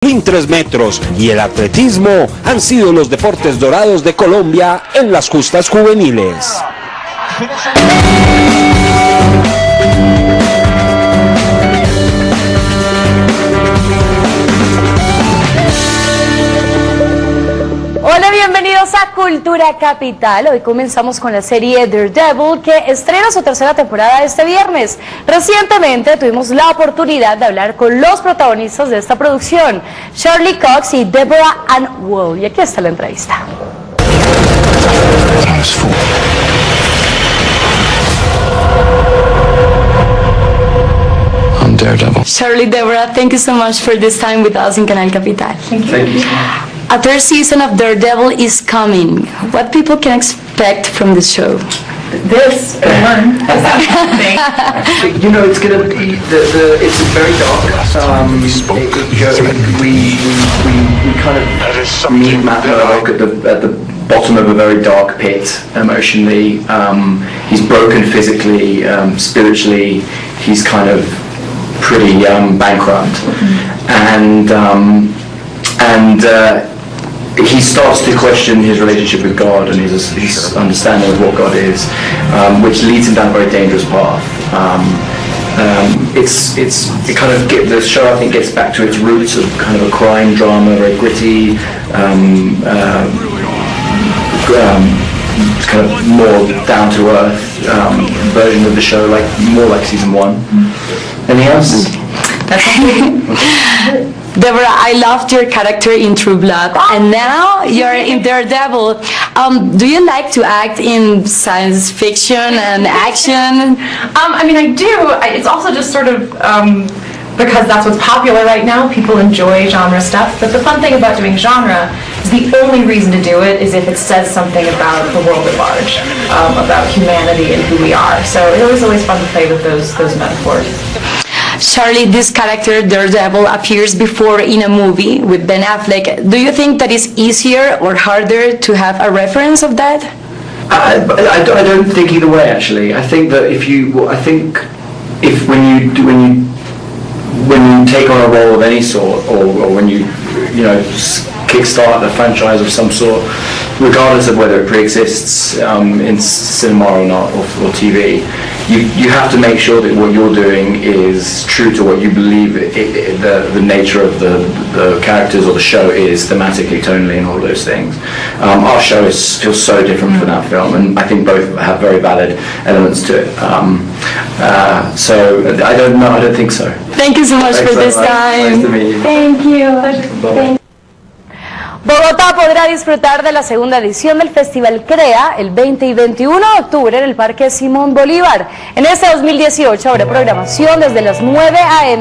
En 3 metros y el atletismo han sido los deportes dorados de Colombia en las justas juveniles. Hola, bienvenidos a Cultura Capital. Hoy comenzamos con la serie Daredevil, que estrena su tercera temporada este viernes. Recientemente tuvimos la oportunidad de hablar con los protagonistas de esta producción, Charlie Cox y Deborah Ann Woll. Y aquí está la entrevista. I'm Daredevil. Charlie, Deborah, thank you so much for this time with us in Canal Capital. Thank you. A third season of Daredevil is coming. What people can expect from the show? This one. You know, it's gonna be it's very dark. We kind of meet Matt Murdock at the bottom of a very dark pit emotionally. He's broken physically, spiritually. He's kind of pretty bankrupt, and he starts to question his relationship with God and his understanding of what God is, which leads him down a very dangerous path. The show, I think, gets back to its roots of kind of a crime drama, very gritty, kind of more down to earth version of the show, more like season 1. Anything else? Deborah, I loved your character in True Blood, and now you're in Daredevil. Do you like to act in science fiction and action? I mean, I do. It's also just sort of because that's what's popular right now. People enjoy genre stuff. But the fun thing about doing genre is the only reason to do it is if it says something about the world at large, about humanity and who we are. So it was always fun to play with those metaphors. Charlie, this character, Daredevil, appears before in a movie with Ben Affleck. Do you think that it's easier or harder to have a reference of that? I don't think either way, actually. I think that when you take on a role of any sort, or when you kickstart a franchise of some sort, regardless of whether it pre-exists in cinema or not, or TV, you have to make sure that what you're doing is true to what you believe the nature of the characters or the show is thematically, tonally, and all those things. Our show feels so different from that film, and I think both have very valid elements to it. So I don't think so. Thank you so much for this time. Nice to meet you. Thank you. Bogotá podrá disfrutar de la segunda edición del Festival CREA el 20 y 21 de octubre en el Parque Simón Bolívar. En este 2018 habrá programación desde las 9 a.m.